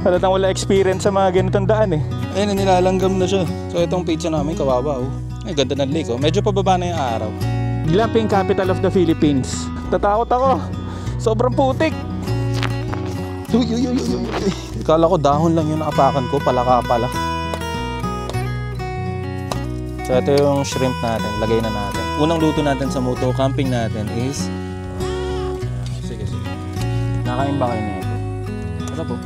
Halatang wala experience sa mga ganitong daan eh. Ayun, nilalanggam na siya. So itong pizza namin, kawawa oh. Ay, ganda ng lake oh. Medyo pababa na yung araw. Glamping capital of the Philippines. Tatakot ako. Sobrang putik. Uy. Ikala ko dahon lang yung naapakan ko, palaka pala. So ito yung shrimp natin, lagay na natin. Unang luto natin sa moto camping natin is... Sige. Nakain ba kayo nito? Ano po?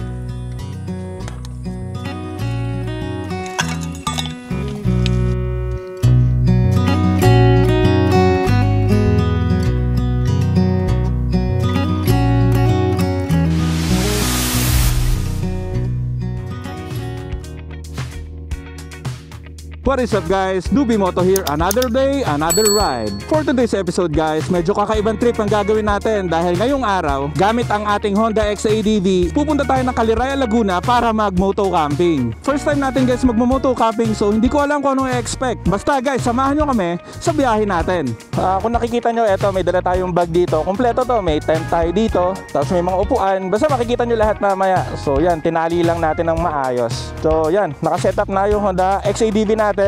What is up guys? Doobie Moto here, another day, another ride. For today's episode guys, medyo kakaibang trip ang gagawin natin dahil ngayong araw, gamit ang ating Honda XADV, pupunta tayo ng Caliraya, Laguna para mag-moto camping. First time natin guys magmo-moto camping, so hindi ko alam kung anong i-expect. Basta guys, samahan nyo kami sa biyahe natin. Kung nakikita nyo, eto may dala tayong bag dito. Kompleto to, may tent tayo dito, tapos may mga upuan. Basta makikita nyo lahat mamaya. So yan, tinali lang natin ng maayos. So yan, nakaset up na yung Honda XADV natin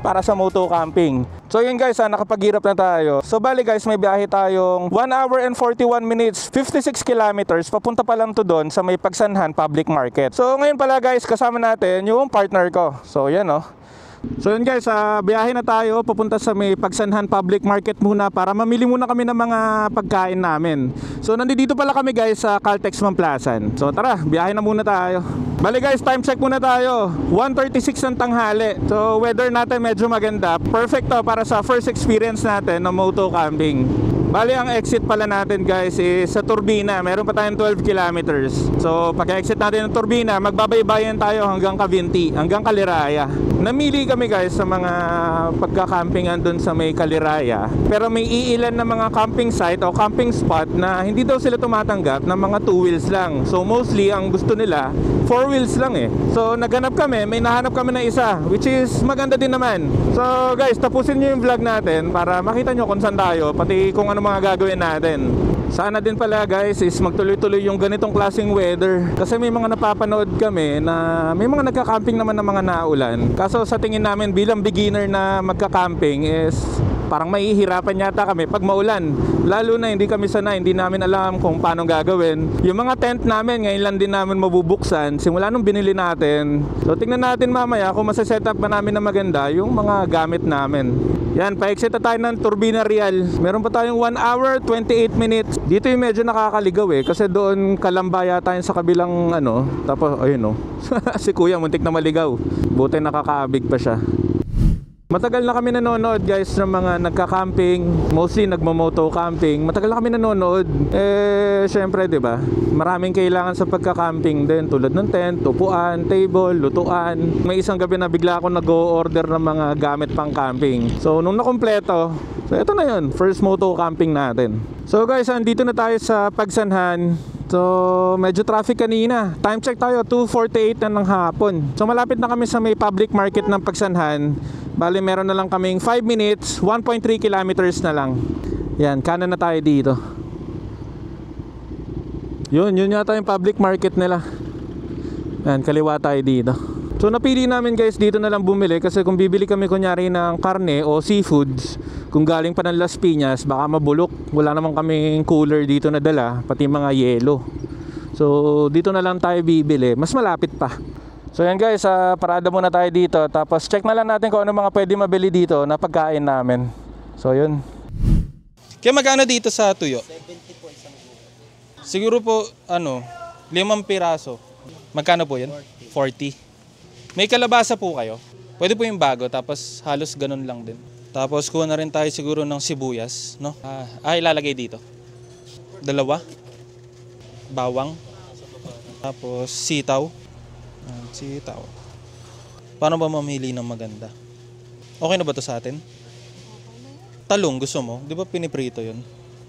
para sa moto camping. So yun guys, nakapaghirap na tayo. So bali guys, may biyahe tayong 1 hour and 41 minutes, 56 kilometers. Papunta pa lang to doon sa may Pagsanhan Public Market. So ngayon pala guys, kasama natin yung partner ko. So yan oh. So yun guys, biyahe na tayo papunta sa may Pagsanhan Public Market muna para mamili muna kami ng mga pagkain namin. So nandito pala kami guys sa Caltex Mamplasan. So tara, biyahe na muna tayo. Bali guys, time check muna tayo. 1:36 ng tanghali. So weather natin medyo maganda. Perfect to para sa first experience natin ng moto camping. Bali ang exit pala natin guys is sa Turbina. Meron pa tayong 12 kilometers. So pag-exit natin ng Turbina, magbabaybayan tayo hanggang Cavinti, hanggang Caliraya. Namili kami guys sa mga pagka-campingan dun sa may Caliraya. Pero may iilan na mga camping site o camping spot na hindi daw sila tumatanggap ng mga 2 wheels lang. So mostly ang gusto nila 4 wheels lang eh. So naghanap kami, may nahanap kami na isa, which is maganda din naman. So guys, tapusin nyo yung vlog natin para makita nyo kung saan tayo, pati kung ano mga gagawin natin. Sana din pala guys is magtuloy-tuloy yung ganitong klaseng weather. Kasi may mga napapanood kami na may mga nagka-camping naman ng mga naulan. Kaso sa tingin namin bilang beginner na magka-camping is parang mahihirapan yata kami pag maulan. Lalo na hindi kami sanay, hindi namin alam kung paano gagawin. Yung mga tent namin ngayon lang din namin mabubuksan simula nung binili natin. So tingnan natin mamaya kung masaset up ba namin na maganda yung mga gamit namin. Yan, pa-exit na tayo ng Turbina Real. Meron pa tayong 1 hour 28 minutes. Dito yung medyo nakakaligaw eh, kasi doon kalambaya tayo sa kabilang ano. Tapos ayun oh. Si kuya muntik na maligaw. Buti nakakaabig pa siya. Matagal na kami nanonood guys ng mga nagka-camping, mostly nagmo-moto camping. Matagal na kami nanonood. Syempre 'di ba? Maraming kailangan sa pagka-camping din tulad ng tent, upuan, table, lutuan. May isang gabi na bigla ako nag-o-order ng mga gamit pang camping. So nung nakumpleto, so ito na 'yon, first moto camping natin. So guys, andito na tayo sa Pagsanhan. So medyo traffic kanina. Time check tayo 2:48 na ng hapon. So malapit na kami sa may public market ng Pagsanhan. Bali meron na lang kaming 5 minutes, 1.3 kilometers na lang. Yan, kanan na tayo dito. Yun yata yung public market nila. Yan, kaliwa tayo dito. So napili namin guys dito na lang bumili kasi kung bibili kami kunyari ng karne o seafoods, kung galing pa ng Las Piñas baka mabulok. Wala naman kaming cooler dito na dala, pati mga yelo. So dito na lang tayo bibili, mas malapit pa. So yan guys, parada muna tayo dito. Tapos check na lang natin kung ano mga pwede mabili dito na pagkain namin. So yun. Kaya magkano dito sa tuyo? 70 po isang buo. Siguro po 5 piraso. Magkano po yan? 40. May kalabasa po kayo? Pwede po yung bago, tapos halos ganun lang din. Tapos kuha na rin tayo siguro ng sibuyas, no? Ilalagay dito. 2. Bawang. Tapos sitaw. Sitaw. Paano ba mamili ng maganda? Okay na ba to sa atin? Talong gusto mo? Di ba piniprito yun?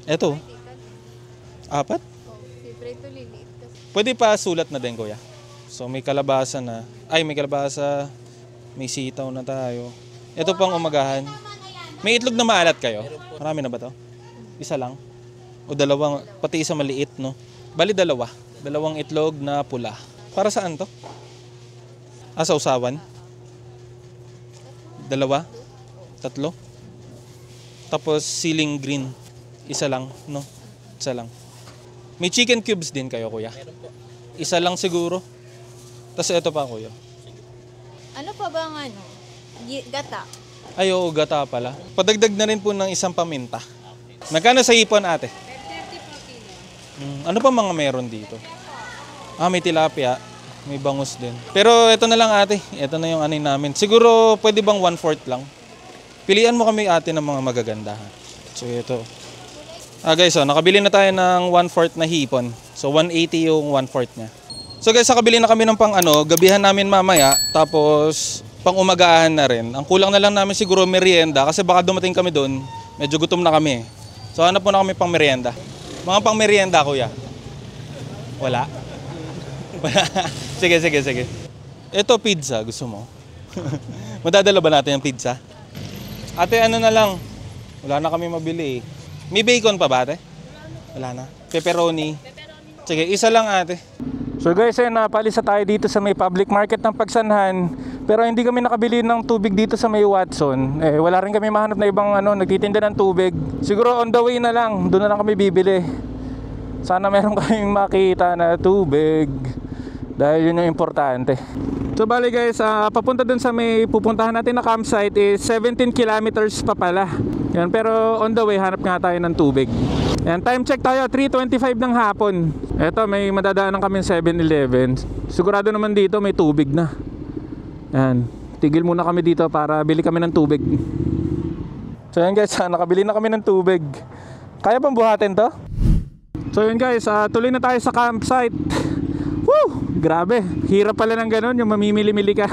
Eto. 4? Piniprito liliit. Pwede pa sulat na din kuya. So may kalabasa na. Ay may kalabasa. May sitaw na tayo. Ito pang umagahan. May itlog na maalat kayo? Marami na ba to? Isa lang? O 2? Pati isa maliit no? Bali 2. 2 itlog na pula. Para saan to? Sa usawan? 2? 3? Tapos ceiling green. Isa lang, no? Isa lang. May chicken cubes din kayo, kuya? Isa lang siguro. Tapos ito pa, kuya. Ano pa bang gata? Ay, oo, gata pala. Padagdag na rin po ng isang paminta. Magkano sa hipon, ate? 30 po kilo. Ano pa mga meron dito? May tilapia. May bangus din. Pero ito na lang, ate. Ito na yung anin namin. Siguro pwede bang 1/4 lang? Pilian mo kami, ate, ng mga magaganda. So ito. Guys, nakabili na tayo ng 1/4 na hipon. So 180 yung 1/4 niya. So guys, nakabili na kami ng pang gabihan namin mamaya. Tapos pang umagahan na rin. Ang kulang na lang namin siguro merienda kasi baka dumating kami doon. Medyo gutom na kami. So hanap po na kami pang merienda. Mga pang merienda, kuya? Wala? Sige. Ito, pizza. Gusto mo? Madadala ba natin yung pizza? Ate, ano na lang? Wala na kami mabili eh. May bacon pa ba, ate? Wala na. Pepperoni. Sige, isa lang, ate. So guys, napalisa tayo dito sa may public market ng Pagsanhan. Pero hindi kami nakabili ng tubig dito sa may Watson. Wala rin kami mahanap na ibang nagtitinda ng tubig. Siguro on the way na lang. Doon na lang kami bibili. Sana meron kaming makita na tubig. Dahil yun yung importante. So bali guys, papunta dun sa may pupuntahan natin na campsite is 17 kilometers pa pala. Yan, pero on the way hanap nga tayo ng tubig. Yan, time check tayo, 3:25 ng hapon. Eto, may madadaanan kami 7-Eleven. Sigurado naman dito may tubig na. Yan, tigil muna kami dito para bili kami ng tubig. So yan guys, nakabili na kami ng tubig. Kaya bang buhatin to? So yun guys, tuloy na tayo sa campsite. Woo! Grabe, hirap pala ng ganun, yung mamimili-mili ka.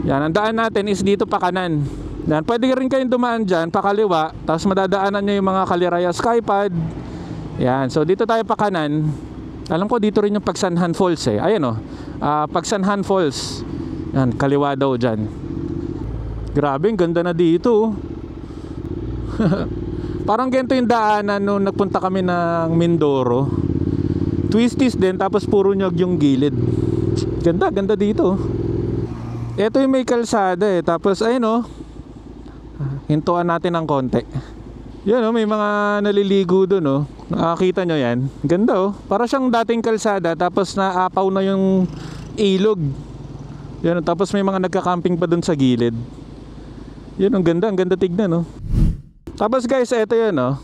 Yan, ang daan natin is dito pa kanan. Yan, pwede rin kayong dumaan dyan, pa kaliwa. Tapos madadaanan nyo yung mga Kaliraya Skypad. Yan, so dito tayo pa kanan. Alam ko dito rin yung Pagsanhan Falls eh. Ayan Pagsanhan Falls. Yan, kaliwa daw dyan. Grabe, ang ganda na dito. Parang ganito yung daanan nung nagpunta kami ng Mindoro. Twisties din, tapos puro nyog yung gilid. Ganda dito. Ito yung may kalsada eh. Tapos ayun hintuan natin ng konti. Yan may mga naliligo doon Nakakita nyo yan. Ganda para siyang dating kalsada. Tapos naapaw na yung ilog. Yan tapos may mga nagka-camping pa doon sa gilid. Yan ang ganda tignan Tapos guys, ito yun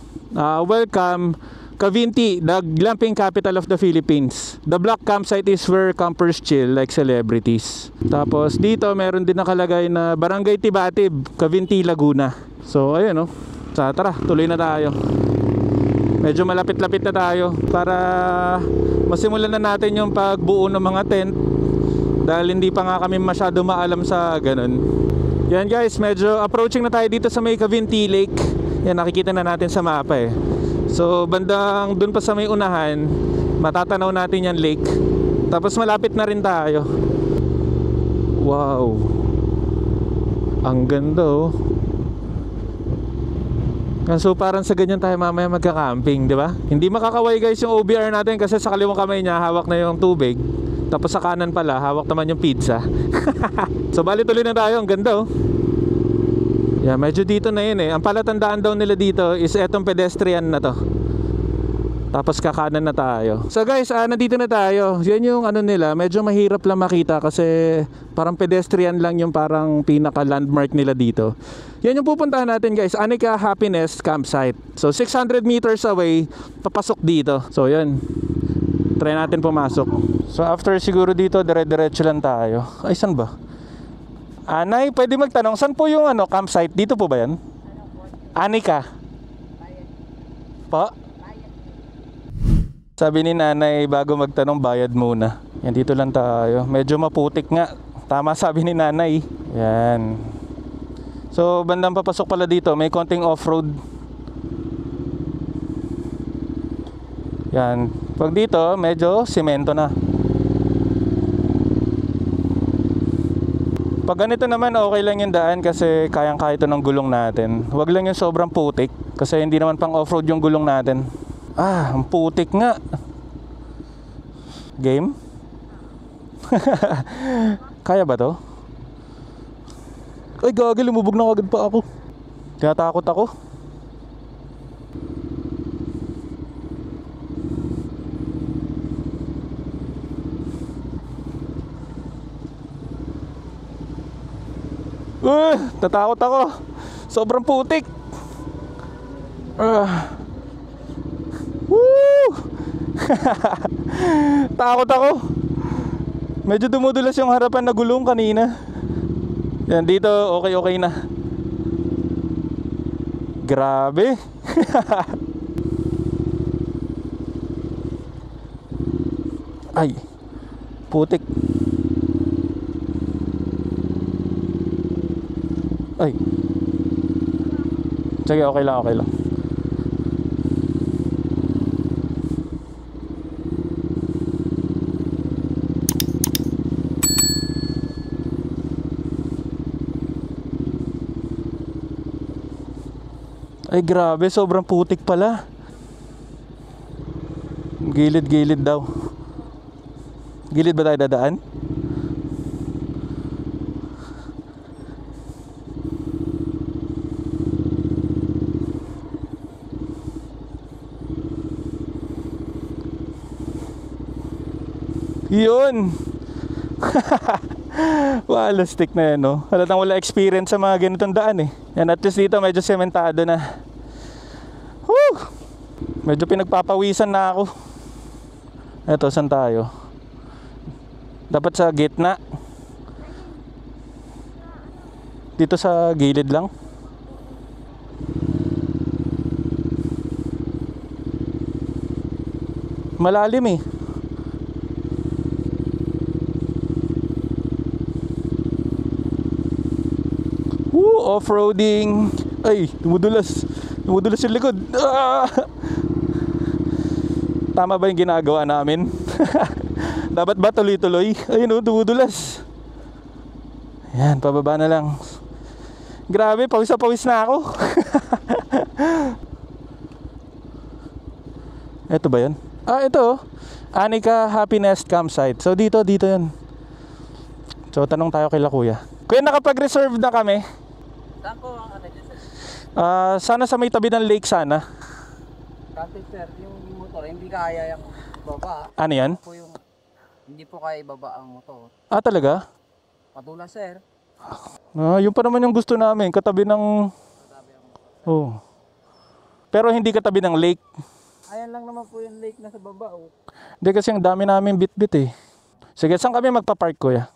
welcome Cavinti, the glamping capital of the Philippines. The black campsite is where campers chill like celebrities. Tapos dito meron din nakalagay na Barangay Tibatib, Cavinti, Laguna. So ayun tara, tuloy na tayo. Medyo malapit-lapit na tayo para masimulan na natin yung pagbuo ng mga tent. Dahil hindi pa nga kami masyado maalam sa ganun. Yan guys, medyo approaching na tayo dito sa may Cavinti Lake. Yan, nakikita na natin sa mapa eh. So bandang dun pa sa may unahan, matatanaw natin yan lake. Tapos malapit na rin tayo. Wow, ang ganda So parang sa ganyan tayo mamaya magka-camping, di ba? Hindi makakaway guys yung OBR natin kasi sa kaliwang kamay niya hawak na yung tubig. Tapos sa kanan pala hawak naman yung pizza. So bali tuloy na tayo, ang ganda Yeah, medyo dito na yun Ang palatandaan daw nila dito is etong pedestrian na to. Tapos kakanan na tayo. So guys, nandito na tayo. Yan yung nila, medyo mahirap lang makita kasi parang pedestrian lang yung parang pinaka landmark nila dito. Yan yung pupuntahan natin guys, Anika Happiness Campsite. So 600 meters away, papasok dito. So yan, try natin pumasok. So after siguro dito, dire-diretso lang tayo. Ay, saan ba? Nay, pwede magtanong, saan po yung campsite? Dito po ba yan? Anika? Po? Sabi ni nanay, bago magtanong, bayad muna. Yan, dito lang tayo. Medyo maputik nga. Tama sabi ni nanay. Yan. So, bandang papasok pala dito, may konting off-road. Yan. Pag dito, medyo semento na. Pag ganito naman, okay lang yung daan kasi kayang-kaya ito ng gulong natin. Huwag lang yung sobrang putik kasi hindi naman pang off-road yung gulong natin. Ang putik nga. Game? Kaya ba to? Ay gagi, lumubog na agad pa ako. Tinatakot ako. Natakot ako. Sobrang putik. Woo! Takot ako. Medyo dumudulas yung harapan na gulong kanina. Yan, dito okay na. Grabe. Ay, putik. Ay. Sige, okay lang. Ay grabe, sobrang putik pala. Gilid daw. Gilid ba tayo dadaan? Yun. Wala stick na yan, no? Halatang wala experience sa mga ganitong daan eh. Yan, at least dito medyo sementado na. Woo! Medyo pinagpapawisan na ako. Eto, saan tayo? Dapat sa gitna. Dito sa gilid lang. Malalim eh. Off-roading. Ay, dumudulas yung likod. Tama ba yung ginagawa namin? Dapat ba tuloy-tuloy? Ayun, dumudulas. Yan, pababa na lang. Grabe, pawis na ako. Ito ba yun? Ito. Anika Happiness Campsite. So dito yun. So tanong tayo kay Kuya. Kuya, nakapag-reserve na kami. Saan po ang register? Sana sa may tabi ng lake sana. Kasi sir, yung motor hindi kaya yung baba. Ano yan? Hindi po kaya ibaba ang motor. Talaga? Patulan sir. Yun pa naman yung gusto namin. Katabi ng... Oh. Pero hindi katabi ng lake. Ayan lang naman po yung lake na sa baba. Hindi kasi ang dami namin bit-bit eh. Sige, saan kami magpa-park, Kuya?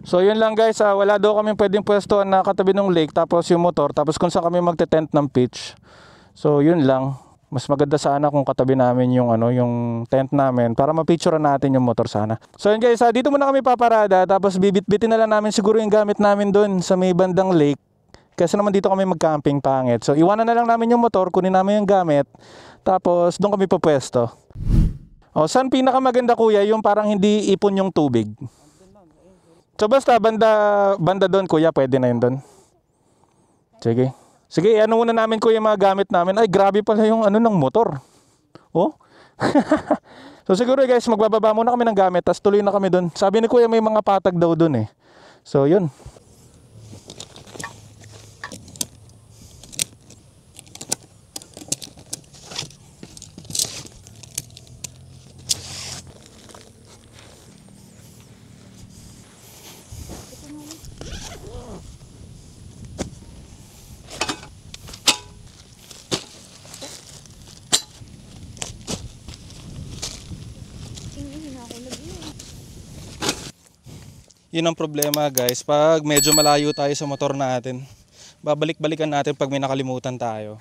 So yun lang guys, wala daw kami pwedeng pwestuhan na katabi ng lake, tapos yung motor, tapos kung saan kami magte-tent ng pitch. So yun lang. Mas maganda sana kung katabi namin yung yung tent namin para ma-picturean natin yung motor sana. So yun guys, dito muna kami paparada, tapos bibit-bitin na lang namin siguro yung gamit namin doon sa may bandang lake. Kasi naman dito kami mag-camping, pangit. So iwanan na lang namin yung motor, kunin namin yung gamit, tapos doon kami papwesto. Saan pinakamaganda, Kuya, yung parang hindi ipon yung tubig? So basta banda doon, Kuya, pwede na yun doon. Sige, muna namin, Kuya, mga gamit namin. Ay, grabe pala yung ng motor. So siguro guys, magbababa muna kami ng gamit, tapos tuloy na kami doon. Sabi ni Kuya may mga patag daw doon eh. So yun. Yun ang problema guys, pag medyo malayo tayo sa motor natin, babalik-balikan natin pag may nakalimutan tayo.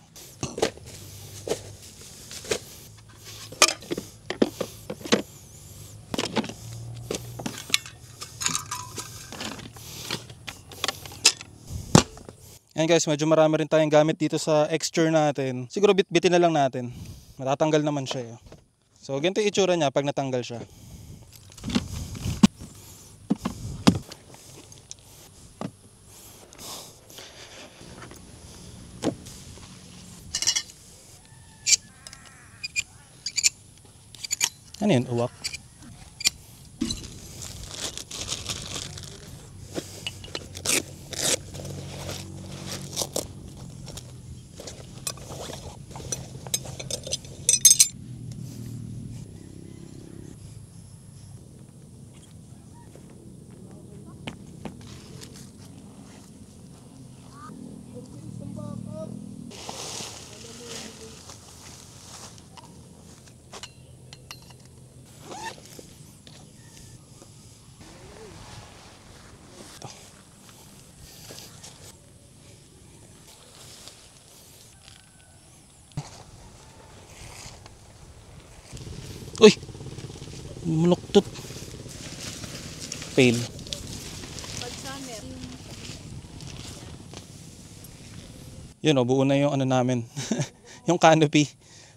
Yan guys, medyo marami rin tayong gamit dito sa exture natin. Siguro bit-bitin na lang natin. Matatanggal naman siya. So ganito yung itsura niya pag natanggal siya. Ano yun? Uwak? Muluktot. Fail. Pag summer, Yun o, buo na yung ano namin. Yung canopy.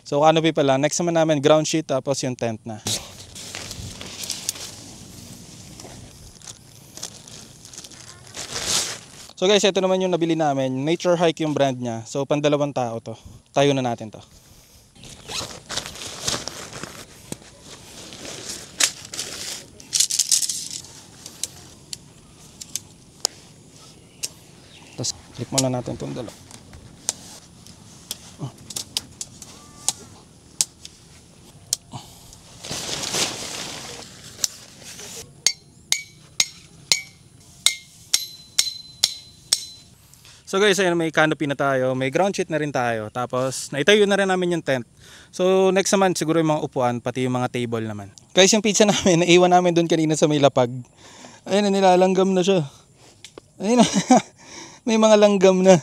So canopy pala. Next naman namin ground sheet tapos yung tent na. So guys, ito naman yung nabili namin. Nature Hike yung brand niya. So pandalawang tao to. Tayo na natin to. Tapos click muna natin itong dalawa. So guys, ayun, may canopy na tayo, may ground sheet na rin tayo. Tapos naitayo na rin namin yung tent. So next naman siguro yung mga upuan, pati yung mga table naman. Guys, yung pizza namin, naiwan namin doon kanina sa may lapag. Ayun, nilalanggam na siya. Ayun, may mga langgam na.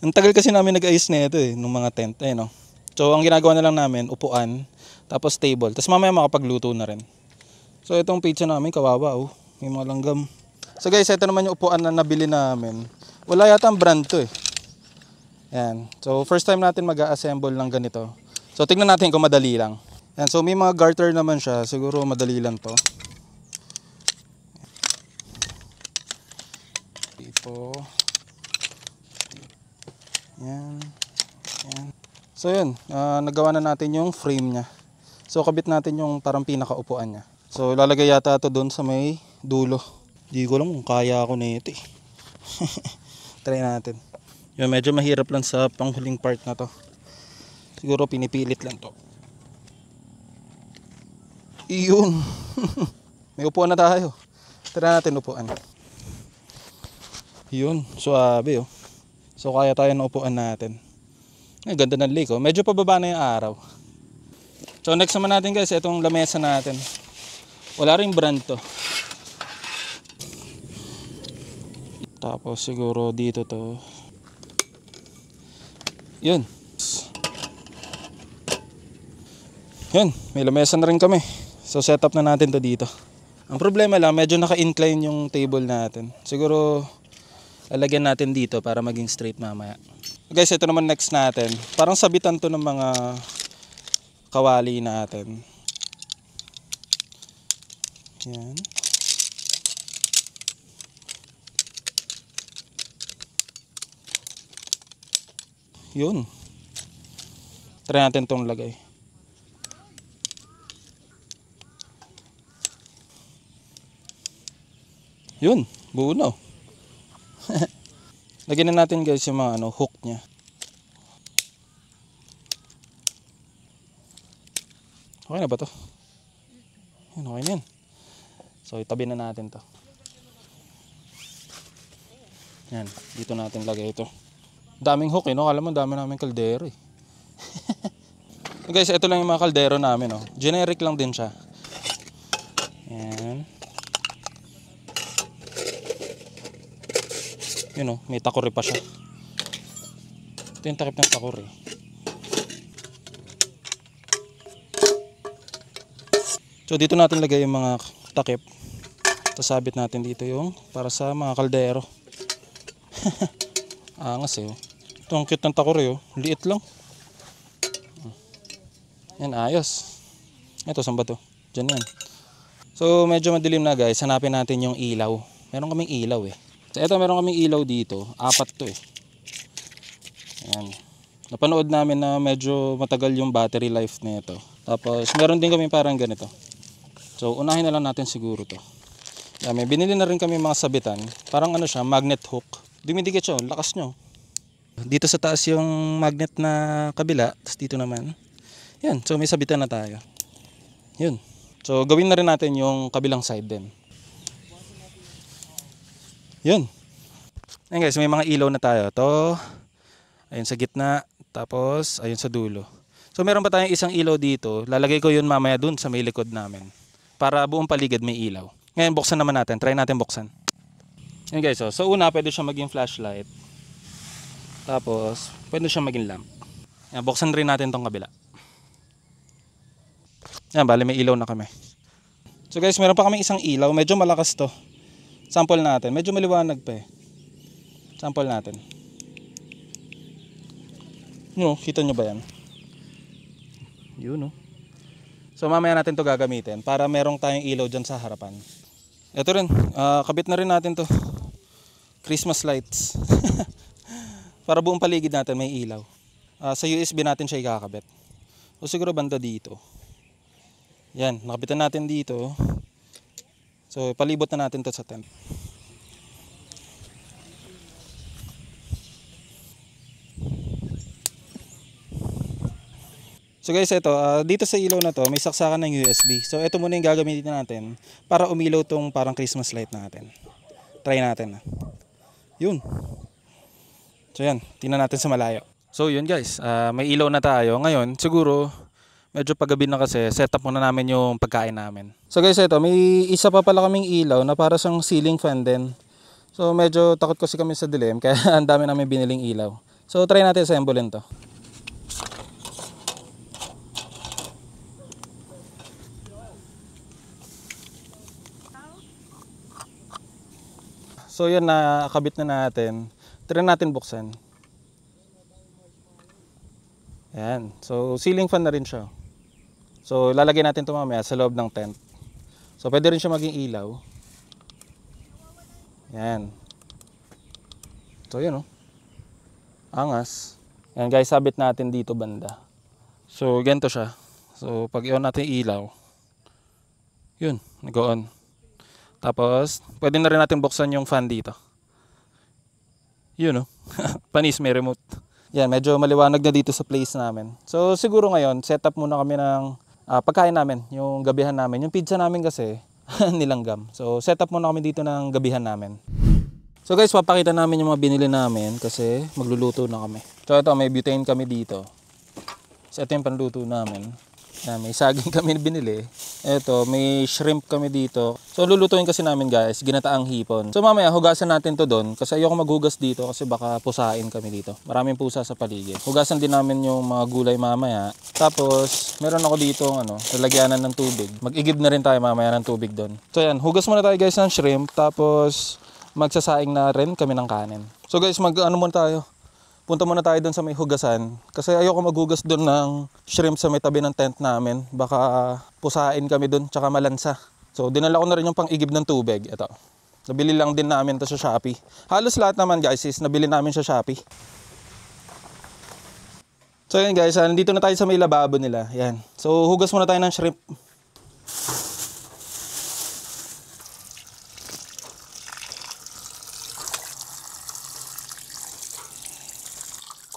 Ang tagal kasi namin nag-ayos na ito nung mga tent. Ayun, so ang ginagawa na lang namin, upuan, tapos table. Tapos mamaya makapagluto na rin. So itong pizza namin, kawawa may mga langgam. So guys, ito naman yung upuan na nabili namin. Wala yata ang brand to Yan. So first time natin mag-assemble ng ganito. So tingnan natin kung madali lang. Yan. So may mga garter naman siya. Siguro madali lang to. Dito. Yan. Yan. So yun. Nagawa na natin yung frame niya. So kabit natin yung parang pinakaupuan niya. So lalagay yata ito doon sa may dulo. Di ko lang kung kaya ako na ito Try natin. Yung medyo mahirap lang sa panghuling part na to. Siguro pinipilit lang to. Iyon. May upuan na tayo. Try natin upuan. Yun. Suabe So kaya tayo ng upuan natin. Ay, ganda ng lake Medyo pababa na yung araw. So next naman natin guys, itong lamesa natin. Wala ring brand to. Tapos siguro dito to. Yun. Yun, may lamesa na rin kami. So set up na natin to dito. Ang problema lang, medyo naka-incline yung table natin. Siguro lalagyan natin dito para maging straight mamaya. Guys, ito naman next natin. Parang sabitan to ng mga kawali natin. Yan. Yun. Try natin itong lagay. Yun. Buo na Lagyan na natin guys yung mga hook niya. Okay na ba to? Yun, okay na yan. So itabi na natin to. Yan. Dito natin lagay ito. Daming hook Kala mo dami namin kaldero Guys, ito lang yung mga kaldero namin Generic lang din siya. Yan. Yun may takuri pa siya. Ito yung takip ng takuri. So dito natin lagay yung mga takip. Tapos sabit natin dito yung para sa mga kaldero. Angas Ito ang cute ng takuri Liit lang. Yan, ayos. Ito, saan ba to? Diyan yan. So medyo madilim na guys. Hanapin natin yung ilaw. Meron kaming ilaw So ito, meron kaming ilaw dito. 4 to Yan. Napanood namin na medyo matagal yung battery life nito. Tapos meron din kami parang ganito. So unahin na lang natin siguro to. Yan, may binili na rin kami mga sabitan. Parang siya, magnet hook. Dumidikit siya, lakas nyo. Dito sa taas yung magnet na kabila, tapos dito naman. Yan, so may sabitan na tayo. Yun. So gawin na rin natin yung kabilang side din. Yun. Ayun guys, may mga ilaw na tayo. To, ayun sa gitna, tapos ayun sa dulo. So meron pa tayong isang ilaw dito. Lalagay ko yun mamaya dun sa may likod namin. Para buong paligid may ilaw. Ngayon buksan naman natin. Try natin buksan. Ayun guys, so una pwede siya maging flashlight. Tapos pwede siya maging lamp. Yan, buksan rin natin tong kabila. Yan, bali may ilaw na kami. So guys, meron pa kami isang ilaw. Medyo malakas to. Sample natin. Medyo maliwanag pa eh. Sample natin. Kita nyo ba yan? Yun no. So mamaya natin to gagamitin para merong tayong ilaw dyan sa harapan. Ito rin, kabit na rin natin to. Christmas lights. Para buong paligid natin may ilaw. Sa USB natin siya ikakabit. O siguro banda dito. Yan, nakabitan natin dito. So palibot na natin to sa tent. So guys, ito, dito sa ilaw na to, may saksakan ng USB. So ito muna yung gagamitin natin para umilaw tong parang Christmas light natin. Try natin. Yun. So yan, tingnan natin sa malayo. So yun guys, may ilaw na tayo. Ngayon, siguro, medyo paggabi na kasi, setup muna namin yung pagkain namin. So guys, ito, may isa pa pala kaming ilaw na para sang ceiling fan din. So medyo takot kasi kami sa dilim, kaya ang dami namin biniling ilaw. So try natin assemblein to. So yan, nakakabit na natin. Try natin buksan. Yan. So ceiling fan na rin siya. So lalagay natin ito mamaya sa loob ng tent. So pwede rin siya maging ilaw. Yan. So yun angas. Yan guys, sabit natin dito banda. So ganito siya. So pag i-on natin ilaw, yun, nag-on. Tapos, pwede na rin natin buksan yung fan dito. Yun panis, may remote. Yan, medyo maliwanag na dito sa place namin. So, siguro ngayon, setup muna kami ng pagkain namin, yung gabihan namin. Yung pizza namin kasi, nilanggam. So, setup muna kami dito ng gabihan namin. So guys, papakita namin yung mga binili namin kasi magluluto na kami. So ito, may butane kami dito. So ito yung panluto namin. Yan, may saging kami binili. Ito, may shrimp kami dito. So lulutuin kasi namin guys, ginataang hipon. So mamaya hugasan natin to doon kasi ayoko maghugas dito kasi baka pusain kami dito. Maraming pusa sa paligid. Hugasan din namin yung mga gulay mamaya. Tapos meron ako dito lalagyanan ng tubig. Mag-igib na rin tayo mamaya ng tubig doon. So yan, hugas muna tayo guys ng shrimp. Tapos magsasaing na rin kami ng kanin. So guys, muna tayo. Punta muna tayo doon sa may hugasan kasi ayoko maghugas doon ng shrimp sa may tabi ng tent namin. Baka pusain kami doon tsaka malansa. So dinala ko na rin yung pang-igib ng tubig. Ito. Nabili lang din namin to sa Shopee. Halos lahat naman guys is nabili namin sa Shopee. So yan guys, nandito na tayo sa may lababo nila. Yan. So hugas muna tayo ng shrimp.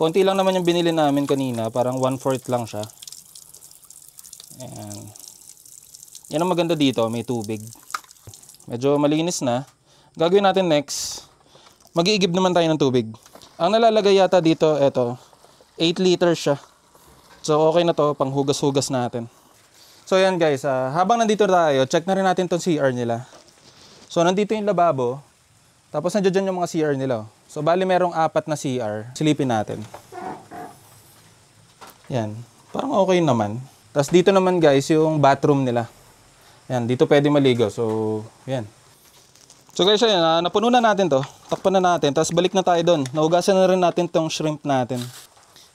Konti lang naman yung binili namin kanina, parang 1/4 lang siya. Ayan. Yan ang maganda dito, may tubig. Medyo malinis na. Gagawin natin next, mag-iigib naman tayo ng tubig. Ang nalalagay yata dito, eto, 8 liters siya. So okay na to, pang hugas-hugas natin. So yan guys, habang nandito tayo, check na rin natin tong CR nila. So nandito yung lababo, tapos nandiyan yung mga CR nila. So bali merong 4 na CR. Silipin natin. Yan. Parang okay naman. Tapos dito naman guys yung bathroom nila. Yan. Dito pwede maligo. So yan. So guys, ayan. Napuno na natin to. Takpan na natin. Tapos balik na tayo doon. Nahugasan na rin natin tong shrimp natin.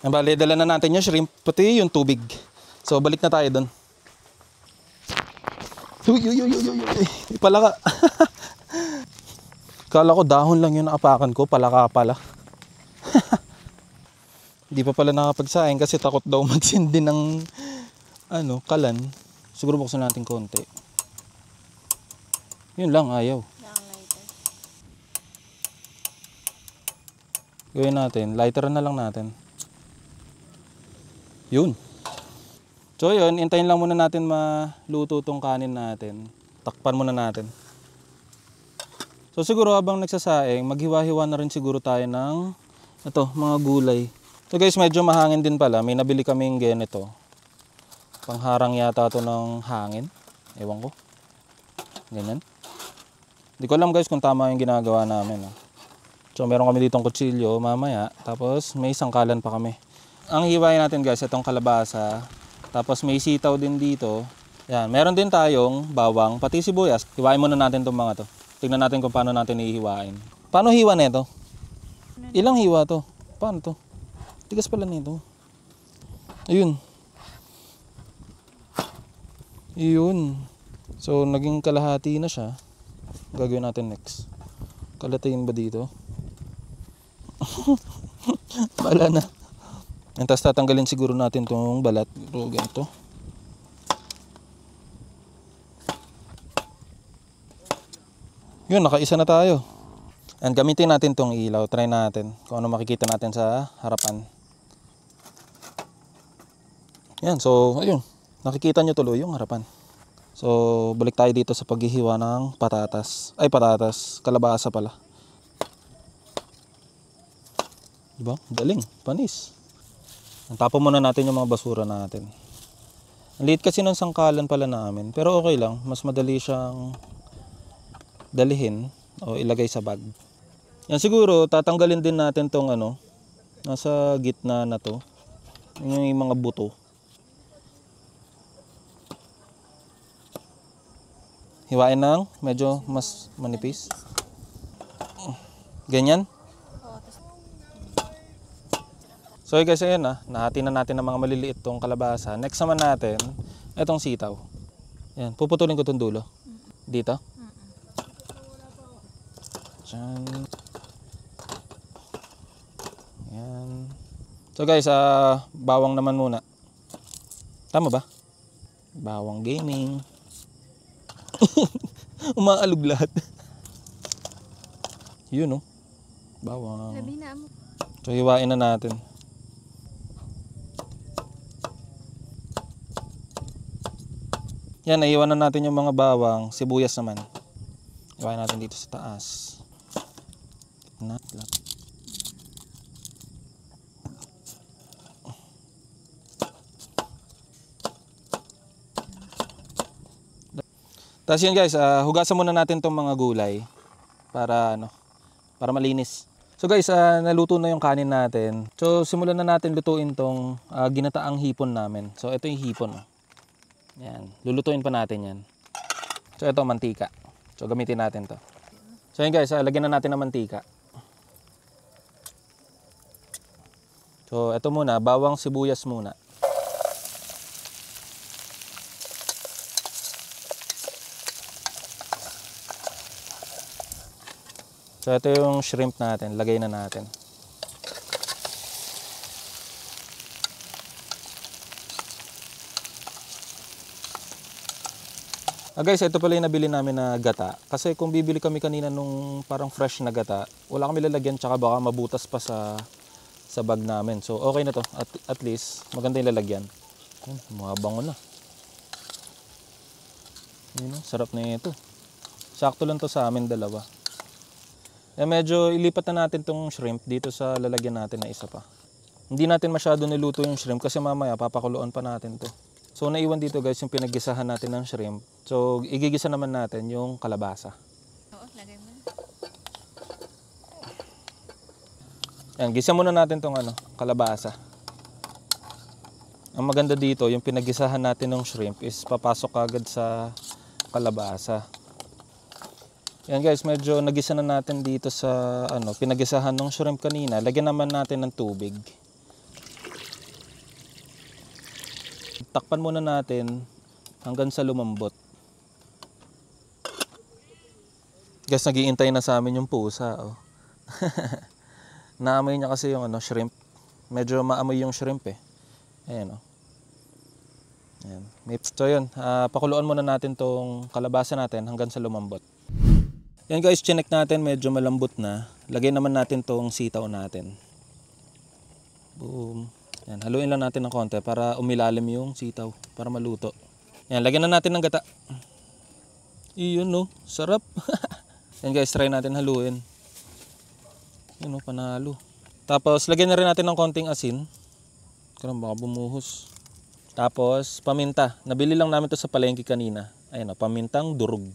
Yan. Bali dala na natin yung shrimp. Pati yung tubig. So balik na tayo doon. Uy. Palaka. Kala ko dahon lang yung naapakan ko, palaka pala. Hindi pa pala nakapagsaing kasi takot daw magsindi ng kalan. Siguro buksan natin konti. Yun lang, ayaw. Gawin natin, lighter na lang natin. Yun. So yun, intayin lang muna natin maluto tong kanin natin. Takpan muna natin. So siguro habang nagsasaing, maghiwa-hiwa na rin siguro tayo ng mga gulay. So guys, medyo mahangin din pala. May nabili kaming ganito. Pangharang yata to ng hangin. Ewan ko. Ganyan. Hindi ko alam guys kung tama yung ginagawa namin. So meron kami ditong kutsilyo mamaya. Tapos may sangkalan pa kami. Ang hiwain natin guys, itong kalabasa. Tapos may sitaw din dito. Yan, meron din tayong bawang, pati sibuyas. Hiwain muna natin itong mga to. Tingnan natin kung paano natin ihiwain. Paano hiwa nito? Ilang hiwa to? Paano to? Tigas pala nito. Ayun. Ayun. So, naging kalahati na siya. Gagawin natin next. Kalatiin ba dito? Bala na. And tapos tatanggalin siguro natin itong balat. Pero ganito. Yun, nakaisa na tayo. And gamitin natin tong ilaw. Try natin kung ano makikita natin sa harapan. Yan, so ayun. Nakikita nyo tuloy yung harapan. So, balik tayo dito sa paghihiwa ng patatas. Ay, patatas. Kalabasa pala. Diba? Galing. Panis. Tapon muna natin yung mga basura natin. Ang liit kasi ng sangkalan pala namin. Pero okay lang. Mas madali siyang dalihin o ilagay sa bag. Yan, siguro tatanggalin din natin tong ano nasa gitna na to, yung mga buto. Hiwain ng medyo mas manipis. Ganyan. So guys, ayan nahati na natin ng mga maliliit tong kalabasa. Next naman natin itong sitaw. Yan, puputulin ko tong dulo. Dito. Diyan. Yan. So guys, bawang naman muna. Tama ba? Bawang gaming. Umaalog lahat. Yun no. Bawang. Sabi na mo. So hiwain na natin. Yan, naiwan na natin yung mga bawang. Sibuyas naman. Hiwain natin dito sa taas. Tapos yun guys, hugasan muna natin tong mga gulay para para malinis. So guys, naluto na yung kanin natin. So simulan na natin lutuin tong ginataang hipon namin. So ito yung hipon. Yan, lulutuin pa natin yan. So ito mantika. So gamitin natin to. So yun guys, lagyan na natin ng mantika. So ito muna, bawang sibuyas muna. So ito yung shrimp natin, lagay na natin. Guys, ito pala yung nabili namin na gata. Kasi kung bibili kami kanina nung parang fresh na gata, wala kami lalagyan tsaka baka mabutas pa sa bag namin. So okay na to, at least maganda yung lalagyan. Mabango na. Yun, sarap na ito. Sakto lang to sa amin dalawa. Medyo ilipat na natin tong shrimp dito sa lalagyan natin na isa pa. Hindi natin masyado niluto yung shrimp kasi mamaya papakuluan pa natin to. So naiwan dito guys yung pinaggisahan natin ng shrimp. So igigisa naman natin yung kalabasa. Oo, lagay mo. Yan, gisa muna natin tong kalabasa. Ang maganda dito, yung pinaggisahan natin ng shrimp is papasok agad sa kalabasa. Yan guys, medyo nagisa na natin dito sa pinaggisahan ng shrimp kanina. Lagyan naman natin ng tubig. Takpan muna natin hanggang sa lumambot. Guys, naghihintay na sa amin yung pusa. Oh. Naamoy niya kasi yung shrimp. Medyo maamoy yung shrimp eh. Ayan oh. Ayan. So yun, pakuluan muna natin tong kalabasa natin hanggang sa lumambot. Yan guys, chinek natin, medyo malambot na. Lagay naman natin tong sitaw natin. Boom. Yan, haluin lang natin ng konti para umilalim yung sitaw, para maluto. Yan, lagyan na natin ng gata. Iyon no, sarap. Yan guys, try natin haluin. Yun no, panalo. Tapos, lagyan na rin natin ng konting asin. Karang baka bumuhos. Tapos, paminta. Nabili lang namin to sa palengke kanina. Ayan o, pamintang durug.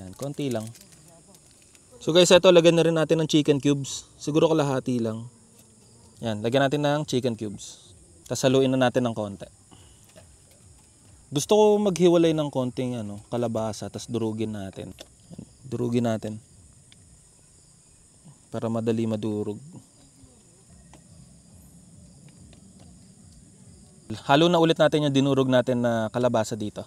Yan, konti lang. So guys, ito, lagyan na rin natin ng chicken cubes. Siguro kalahati lang. Yan, lagyan natin ng chicken cubes. Tapos haluin na natin ng konti. Gusto ko maghiwalay ng konting kalabasa, tas durugin natin. Durugin natin. Para madali madurog. Halo na ulit natin yung dinurog natin na kalabasa dito.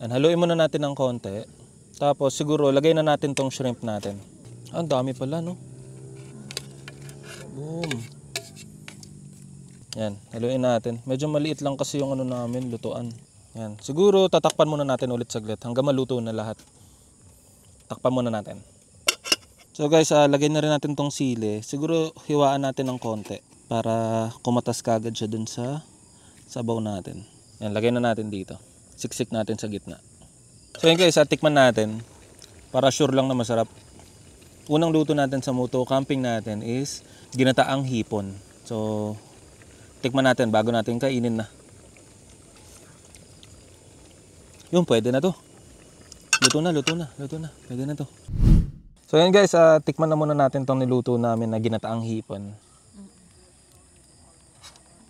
And haluin muna natin ng konti. Tapos siguro lagay na natin tong shrimp natin. Ang dami pala, no? Boom. Yan, haluin natin. Medyo maliit lang kasi yung namin, lutuan. Yan. Siguro tatakpan muna natin ulit saglit hanggang maluto na lahat. Takpan muna natin. So guys, lagay na rin natin tong sili. Siguro hiwaan natin ng konti para kumatas kagad siya dun sa sabaw natin. Yan, lagay na natin dito. Siksik natin sa gitna. So yun guys, tikman natin para sure lang na masarap. Unang luto natin sa Muto Camping natin is ginataang hipon. So tikman natin bago natin kainin na. Yun, pwede na to. Luto na. Pwede na to. So yan guys, tikman na muna natin tong niluto namin na ginataang hipon.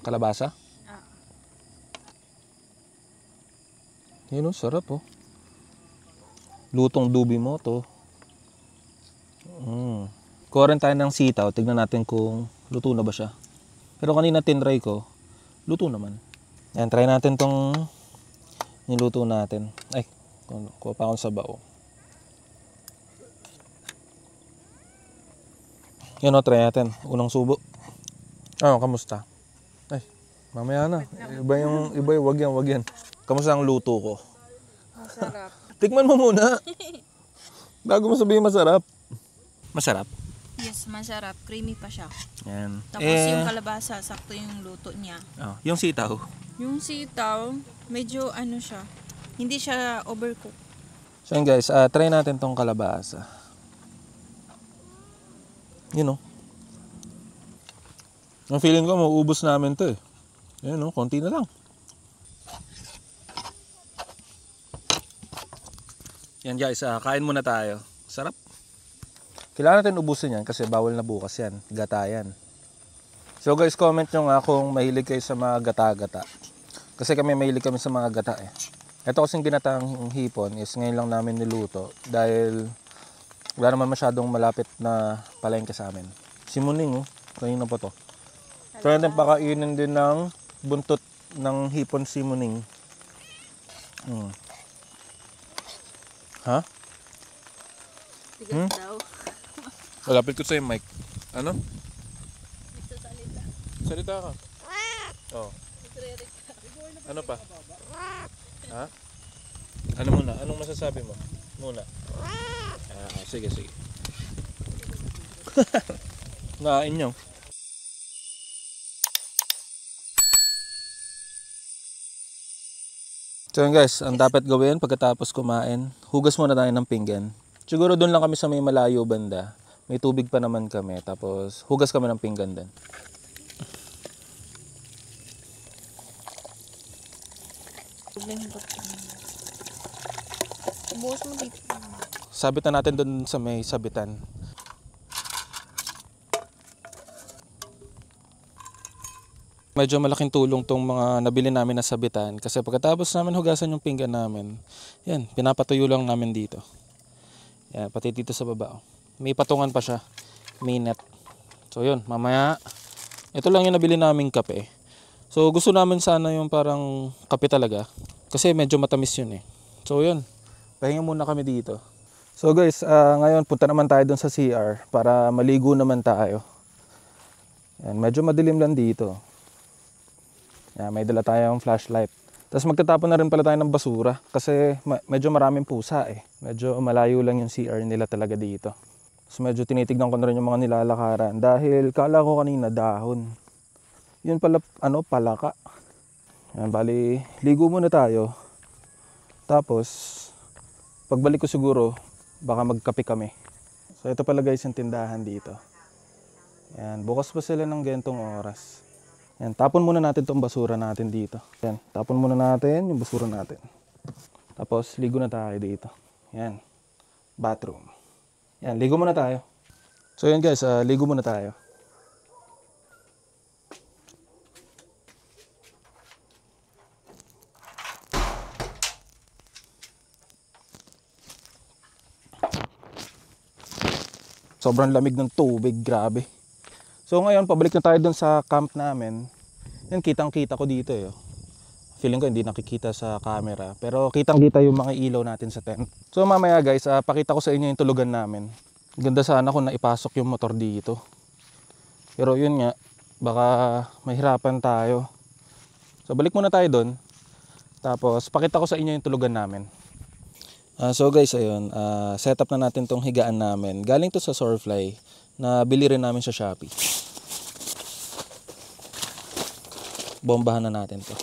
Kalabasa? Yun, sarap oh. Lutong Dubimoto. Kuha rin tayo ng sitaw, tignan natin kung luto na ba siya. Pero kanina tinry ko, luto naman. Yan, try natin tong niluto natin. Ay, kuha pa akong sabaw. Yan o, try natin. Unang subo. Kamusta? Ay, mamaya na. Iba yung wag yan. Kamusta ang luto ko? Masarap. Tikman mo muna. Bago mo sabihin masarap. Masarap? Yes, masarap. Creamy pa siya. Yan. Tapos yung kalabasa, sakto yung luto niya. Yung sitaw. Yung sitaw, medyo siya. Hindi siya overcooked. So yun guys, try natin tong kalabasa. Yun o. Ang feeling ko, mauubos namin to eh. Yun o, konti na lang. Yan guys, kain muna tayo. Sarap. Kailangan natin ubusin yan kasi bawal na bukas yan. Gata yan. So guys, comment nyo nga kung mahilig kayo sa mga gata-gata. Kasi mahilig kami sa mga gata eh. Ito kasing ginataang hipon is ngayon lang namin niluto dahil wala naman masyadong malapit na palengke sa amin. Simuning kanina pa to. So natin pakainin din ng buntot ng hipon simuning. Ha? Tigas daw. Malapit ko sa yung mic. Ano? Nagsasalita. Salita ka. Ano pa? Ha? Ano muna? Anong masasabi mo? Muna. Sige. Nain nyo. So yun guys, ang dapat gawin pagkatapos kumain, hugas muna tayo ng pinggan. Siguro doon lang kami sa may malayo banda. May tubig pa naman kami. Tapos hugas kami ng pinggan din. Buhos mo dito. Sabitan natin doon sa may sabitan. Medyo malaking tulong tong mga nabili namin na sabitan kasi pagkatapos namin hugasan yung pinggan namin, yan, pinapatuyo lang namin dito. Yan, pati dito sa baba. May patungan pa siya. May net. So yun, mamaya, ito lang yung nabili naming kape. So gusto namin sana yung parang kape talaga kasi medyo matamis yun eh. So yun, pahinga muna kami dito. So guys, ngayon punta naman tayo dun sa CR para maligo naman tayo. Yan, medyo madilim lang dito. Yan, may dala tayong flashlight. Tapos magtatapon na rin pala tayo ng basura kasi medyo maraming pusa eh. Medyo malayo lang yung CR nila talaga dito. So medyo tinitignan ko na rin yung mga nilalakaran dahil kala ko kanina dahon. Yun pala palaka. Yan, bali ligo muna tayo. Tapos pagbalik ko siguro baka magkape kami. So ito pala guys yung tindahan dito. Yan, bukas pa sila ng gentong oras. Yan, tapon muna natin tong basura natin dito. Yan, tapon muna natin yung basura natin. Tapos ligo na tayo dito. Yan, bathroom. Yan, ligo muna tayo. So yan guys, ligo muna tayo. Sobrang lamig ng tubig, grabe. So ngayon, pabalik na tayo dun sa camp namin. Yan, kitang-kita ko dito eh. Feeling ko hindi nakikita sa camera. Pero kitang-kita yung mga ilaw natin sa tent. So mamaya guys, pakita ko sa inyo yung tulugan namin. Ganda sana kung naipasok yung motor dito. Pero yun nga, baka mahirapan tayo. So balik muna tayo dun. Tapos pakita ko sa inyo yung tulugan namin. So guys, ayun, set up na natin tong higaan namin. Galing to sa Sorfly na bili rin namin sa Shopee. Bombahan na natin to.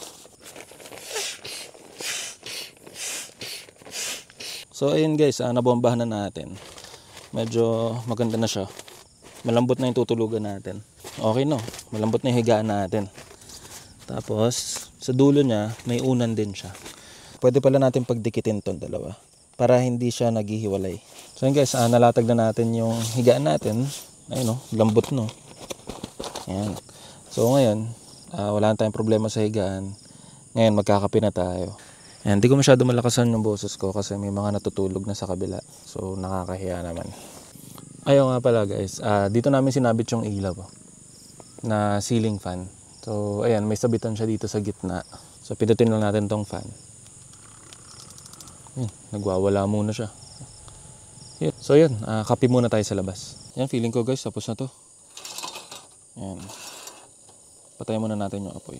So ayun guys, nabombahan na natin. Medyo maganda na siya. Malambot na yung tutulugan natin. Okay no, malambot na yung higaan natin. Tapos sa dulo niya may unan din siya. Pwede pala natin pagdikitin tong dalawa para hindi siya naghihiwalay. So yun guys, nalatag na natin yung higaan natin. Ayun no, lambot no. Ayan. So ngayon, wala na tayong problema sa higaan. Ngayon magkakape na tayo. Ayan, hindi ko masyado malakasan yung boses ko kasi may mga natutulog na sa kabila. So nakakahiya naman. Ayaw nga pala guys, dito namin sinabit yung ilaw na ceiling fan. So ayan, may sabitan siya dito sa gitna. So pindutin lang natin tong fan. Nagwawala muna siya. So yun, kape muna tayo sa labas. Yan, feeling ko guys, tapos na to. Yan. Patayin muna natin yung apoy.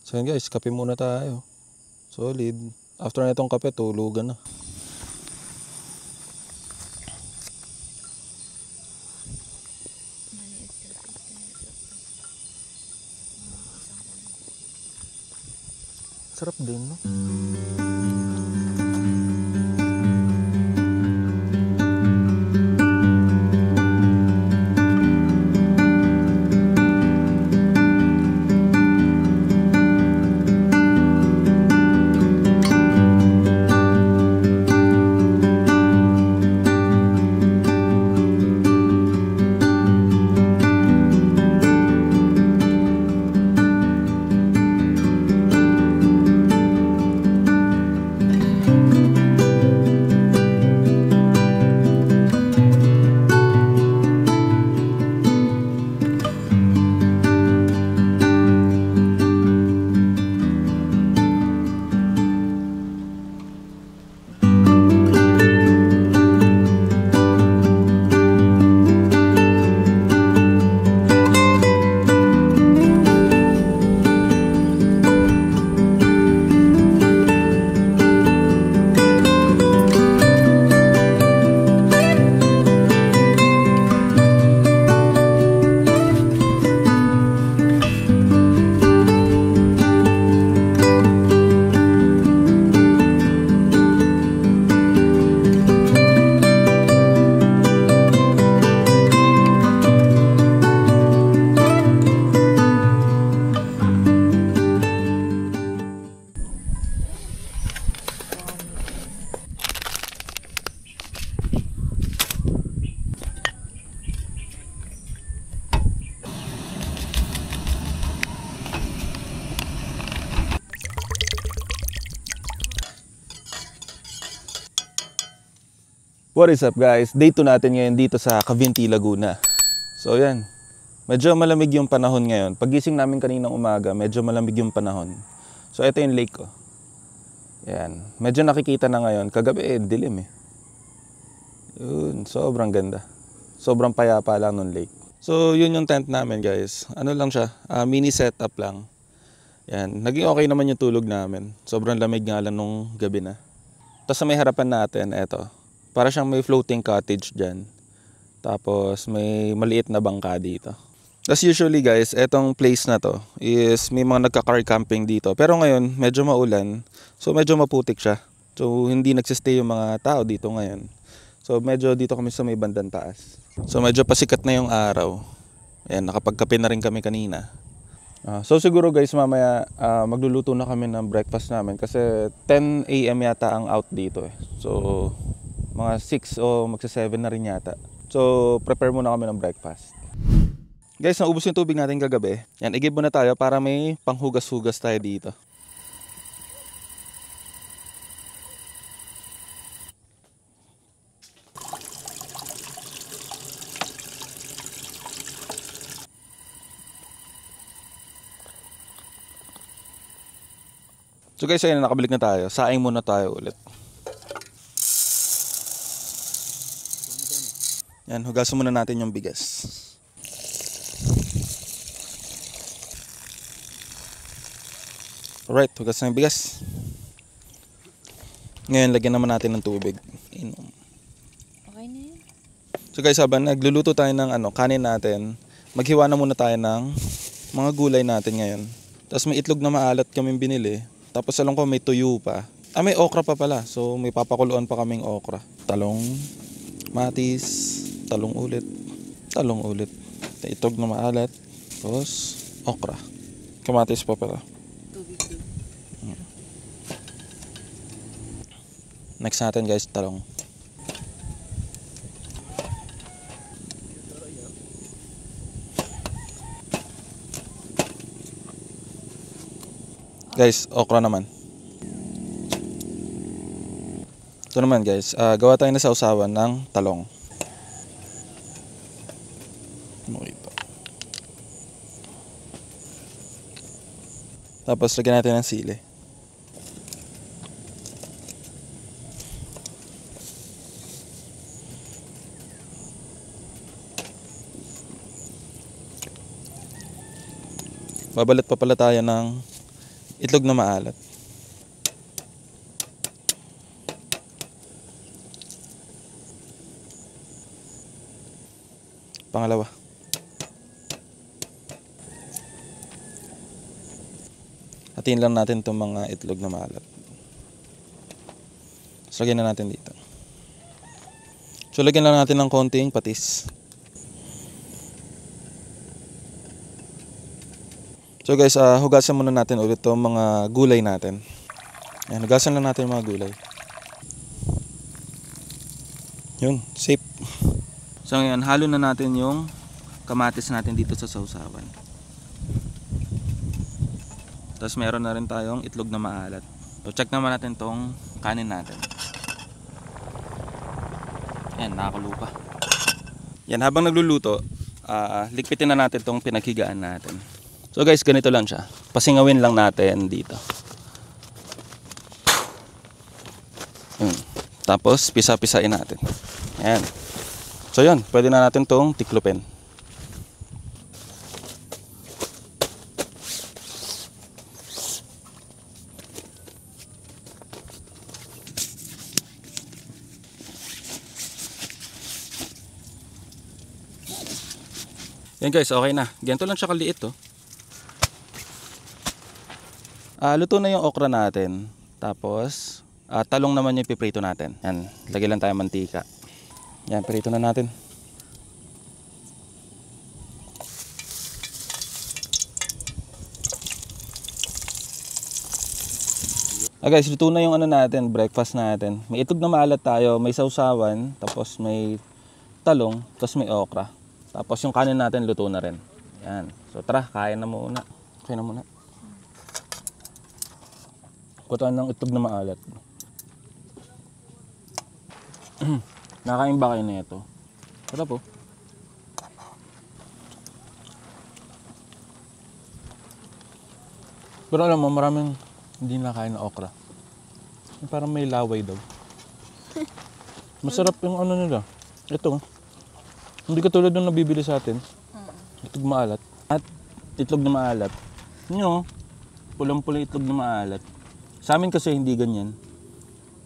So yan guys, kape muna tayo. Solid. After na itong kape, tulugan na. Sarap din, no? What is up guys? Day 2 natin ngayon dito sa Cavinti, Laguna. So yan, medyo malamig yung panahon ngayon. Pagising namin kaninang umaga, medyo malamig yung panahon. So ito yung lake ko. Yan, medyo nakikita na ngayon. Kagabi dilim eh. Yun, sobrang ganda. Sobrang payapa lang nung lake. So yun yung tent namin guys. Ano lang siya, mini setup lang. Yan, naging okay naman yung tulog namin. Sobrang lamig nga lang nung gabi na. Tapos sa may harapan natin, eto. Para siyang may floating cottage dyan. Tapos may maliit na bangka dito. Tapos usually guys, etong place na to is may mga nagka-car camping dito. Pero ngayon, medyo maulan. So medyo maputik siya. So hindi nagsistay yung mga tao dito ngayon. So medyo dito kami sa may bandang taas. So medyo pasikat na yung araw. Ayan, nakapagkape na rin kami kanina. So siguro guys, mamaya magluluto na kami ng breakfast namin. Kasi 10 AM yata ang out dito eh. So mga 6 o magsa 7 na rin yata. So prepare muna kami ng breakfast. Guys, naubos yung tubig natin kagabi. Yan, i-give muna tayo para may panghugas-hugas tayo dito. So guys, ayun, nakabalik na tayo. Saing muna tayo ulit. Yan, hugasan muna natin yung bigas. Alright, hugas na yung bigas. Ngayon, lagyan naman natin ng tubig. Inom. Okay na yun. So guys, habang nagluluto tayo ng kanin natin, maghiwa na muna tayo ng mga gulay natin ngayon. Tapos may itlog na maalat kaming binili. Tapos alam ko may tuyo pa. May okra pa pala. So may papakuluan pa kaming okra. Talong, matis, talong ulit. May itlog na maalat. Tapos okra. Kamatis pa pala. Next natin guys, talong. Guys, okra naman. Ito naman guys, gawa tayo na sausawan ng talong. Tapos lagyan natin ng sili. Babalat pa pala tayo ng itlog na maalat. Pangalawa. Hatiin lang natin itong mga itlog na maalat. So, lagyan na natin dito. So, lagyan lang natin ng konting patis. So guys, hugasan muna natin ulit itong mga gulay natin. Ayan, hugasan lang natin yung mga gulay. Yun, safe. So ngayon, halo na natin yung kamatis natin dito sa sausawan. Tapos meron na rin tayong itlog na maalat. So check naman natin tong kanin natin. Ayan, nakakalupa. Yan, habang nagluluto, ligpitin na natin tong pinaghigaan natin. So guys, ganito lang siya. Pasingawin lang natin dito. Tapos pisa-pisain natin. Ayan. So yun, pwede na natin tong tiklopin. Yan guys, okay na. Ganito lang siya kaliit oh. Luto na yung okra natin. Tapos, talong naman yung piprito natin. Yan, lagyan lang tayo mantika. Yan, prito na natin. Guys, luto na yung natin, breakfast natin. May itlog na maalat tayo, may sausawan, tapos may talong, tapos may okra. Tapos yung kanin natin luto na rin. Yan. So tara, kain na muna. Kain na muna. Kutaan ng itlog na maalat. Nakain ba kayo na ito? Sarap po. Pero alam mo, maraming hindi nakain na okra. Parang may laway daw. Masarap yung nila. Ito. Hindi katulad ng nabibili sa atin. Itlog maalat. At itlog na maalat. Yun, pulang-pulang itlog na maalat. Sa amin kasi hindi ganyan.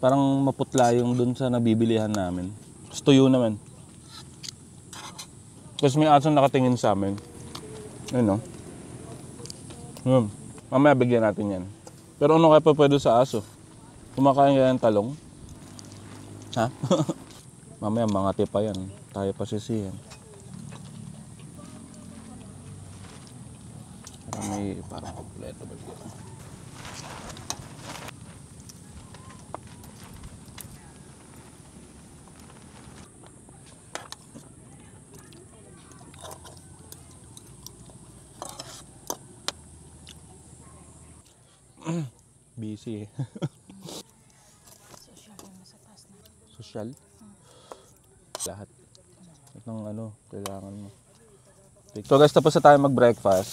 Parang maputla yung dun sa nabibilihan namin. Tuyo naman. Kasi may asong nakatingin sa amin. Ayun o. Mamaya bigyan natin yan. Pero ano kaya pa pwede sa aso? Kumakain kaya ng talong? Ha? Mamaya mga tipa yan. Tayo pa sisiyan. Parang kompleto ba dito? Busy eh. Social? Lahat. Itong kailangan mo. So guys, tapos na tayo mag-breakfast.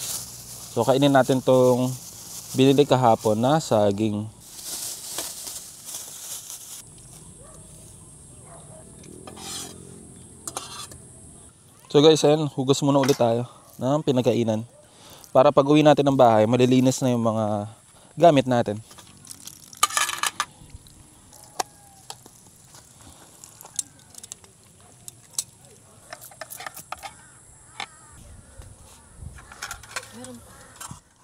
So kainin natin tong binili kahapon na saging. So guys, ayan, hugas muna ulit tayo ng pinagkainan. Para pag uwi natin ng bahay, malilinis na yung mga gamit natin.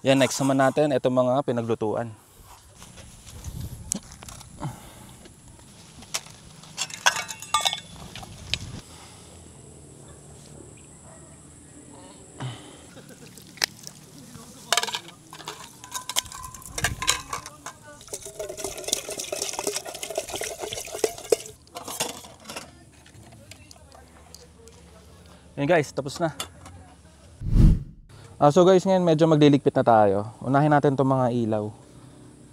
Yan, next naman natin, itong mga pinaglutuan. Yan guys, tapos na. So guys, ngayon medyo magliligpit na tayo. Unahin natin itong mga ilaw.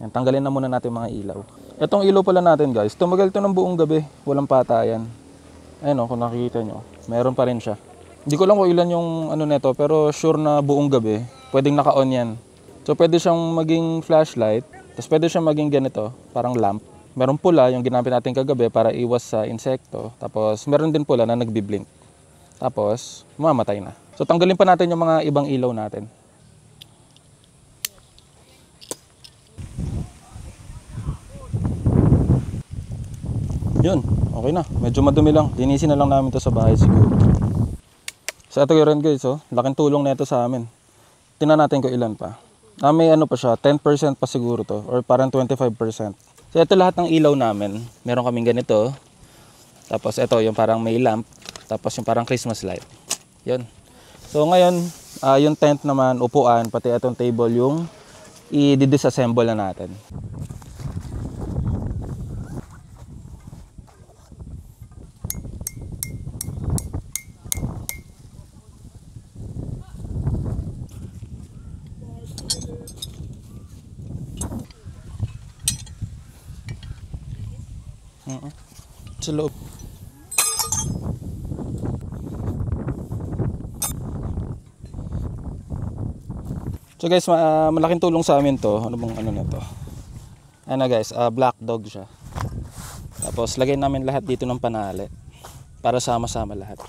Yan, tanggalin na muna natin mga ilaw. Itong ilaw pala natin guys, tumagal ito ng buong gabi. Walang patayan. Ayun kung nakikita nyo, meron pa rin siya. Hindi ko lang kung ilan yung ano neto, pero sure na buong gabi, pwedeng naka-on yan. So pwede siyang maging flashlight, tapos pwede siyang maging ganito, parang lamp. Meron pula yung ginamit natin kagabi para iwas sa insekto. Tapos meron din pula na nagbi-blink. Tapos, mamamatay na. So, tanggalin pa natin yung mga ibang ilaw natin. Yun, okay na. Medyo madumi lang. Linisin na lang namin to sa bahay siguro. So, ito yun guys, laking tulong na ito sa amin. Tingnan natin kung ilan pa. May ano pa siya, 10% pa siguro to. Or parang 25%. So, ito lahat ng ilaw namin. Meron kaming ganito. Tapos, ito yung parang may lamp. Tapos yung parang Christmas light. Yun. So ngayon, yung tent naman, upuan, pati itong table yung i-disassemble na natin. Sa loob. So guys, malaking tulong sa amin to. Ano bang ano na to? Ano guys, black dog siya. Tapos lagay namin lahat dito ng panali para sama-sama lahat.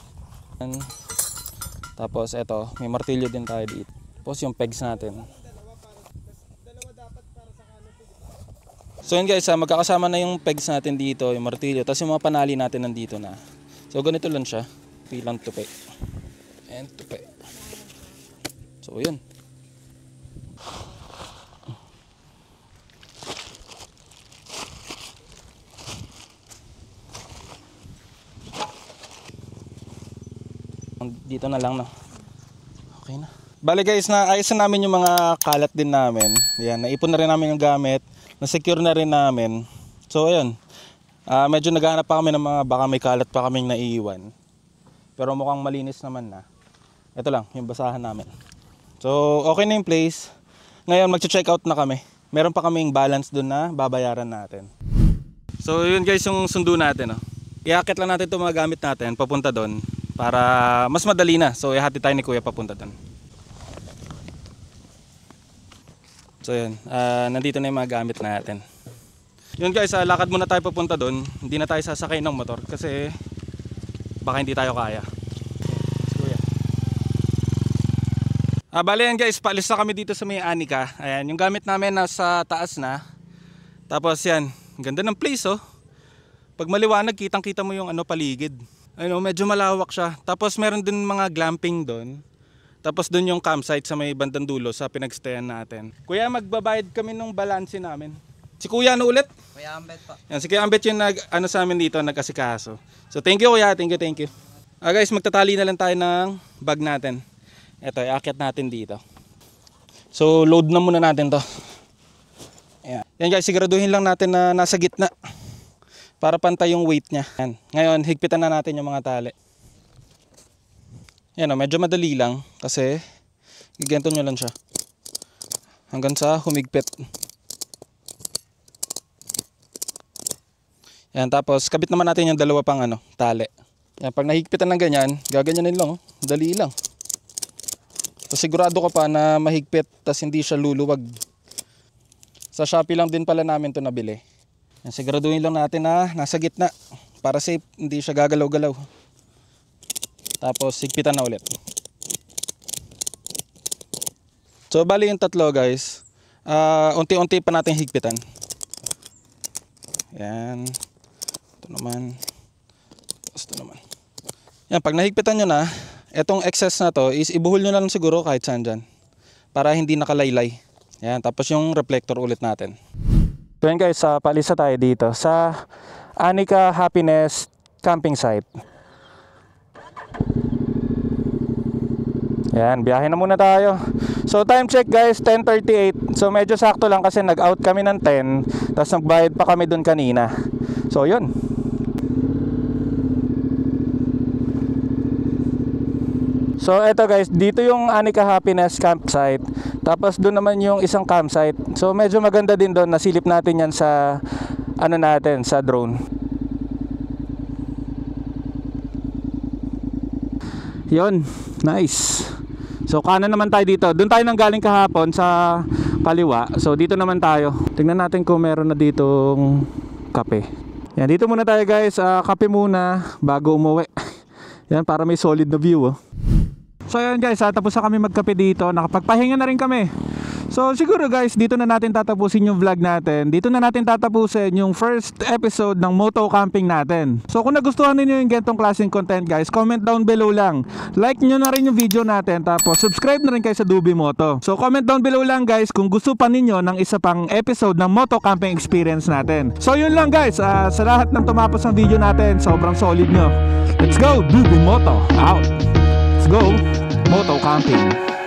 Tapos eto, may martilyo din tayo dito. Tapos yung pegs natin. So yun guys, magkakasama na yung pegs natin dito, yung martilyo. Tapos yung mga panali natin nandito na. So ganito lang siya. Pilang tupi. And tupi. So yun. Dito na lang, no? Okay na. Bale guys, naayos na namin yung mga kalat din namin. Yan, naipon na rin namin yung gamit. Na-secure na rin namin. So ayun, medyo naghahanap pa kami ng mga baka may kalat pa kaming naiiwan. Pero mukhang malinis naman na. Ito lang, yung basahan namin. So okay na yung place. Ngayon mag-check out na kami. Meron pa kaming balance dun na babayaran natin. So yun guys, yung sundo natin. Iakit lang natin itong mga gamit natin papunta dun para mas madali na. So ihati tayo ni Kuya papunta dun. So yun, nandito na yung mga gamit natin. Yun guys, lakad muna tayo papunta dun. Hindi na tayo sasakay ng motor kasi baka hindi tayo kaya. Bale yan guys, paalis na kami dito sa may Anika. Ayan, yung gamit namin nasa taas na. Tapos yan, ganda ng place Pag maliwanag, kitang kita mo yung paligid. Ayun, medyo malawak siya. Tapos meron din mga glamping doon. Tapos doon yung campsite sa may bandang dulo sa pinagstayan natin. Kuya, magbabayad kami ng balanse namin. Si Kuya ulit? Kuya Ambet pa. Yan, si Kuya Ambet yung sa amin dito, nagkasikaso. So thank you Kuya, thank you. Guys, magtatali na lang tayo ng bag natin. Ito, iakyat natin dito. So load na muna natin to. Yan guys, siguraduhin lang natin na nasa gitna. Para pantay yung weight niya. Yan. Ngayon, higpitan na natin yung mga tali. Yan medyo madali lang kasi giganto nyo lang siya. Hanggang sa humigpit. Yan, tapos kabit naman natin yung dalawa pang tali. Yan, pag nahigpitan ng ganyan, gaganyanin lang. Dali lang. So, sigurado ka pa na mahigpit tas hindi siya luluwag. Sa Shopee lang din pala namin to nabili. Yan, siguraduhin lang natin na nasa gitna para safe, hindi siya gagalaw-galaw. Tapos higpitan na ulit. So bali yung tatlo guys, unti-unti pa natin higpitan. Yan. Ito naman. Tapos ito naman. Yan, pag nahigpitan nyo na, etong excess na to is ibuhol nyo na lang siguro kahit saan dyan. Para hindi nakalaylay. Yan, tapos yung reflector ulit natin. So yan guys, palisa tayo dito sa Anika Happiness Camping Site. Yan, biyahe na muna tayo. So time check guys, 10:38. So medyo sakto lang kasi nag-out kami ng 10. Tapos nagbayad pa kami dun kanina. So yun. So eto guys, dito yung Anika Happiness Campsite. Tapos doon naman yung isang campsite. So medyo maganda din doon. Nasilip natin yan sa ano natin, sa drone. Yon, nice. So kanan naman tayo dito. Doon tayo nang galing kahapon sa kaliwa. So dito naman tayo. Tingnan natin kung meron na ditong kape. Yan, dito muna tayo guys. Kape muna bago umuwi. Yan, para may solid na view. So ayan guys, tapos na kami magkape dito. Nakapagpahinga na rin kami. So siguro guys, dito na natin tatapusin yung vlog natin. Dito na natin tatapusin yung first episode ng moto camping natin. So kung nagustuhan niyo yung ganitong klaseng content guys, comment down below lang. Like nyo na rin yung video natin. Tapos subscribe na rin kayo sa Dubi Moto. So comment down below lang guys kung gusto pa ninyo ng isa pang episode ng moto camping experience natin. So yun lang guys, sa lahat ng tumapos ng video natin, sobrang solid nyo. Let's go, Dubi Moto out. Let's go, moto camping.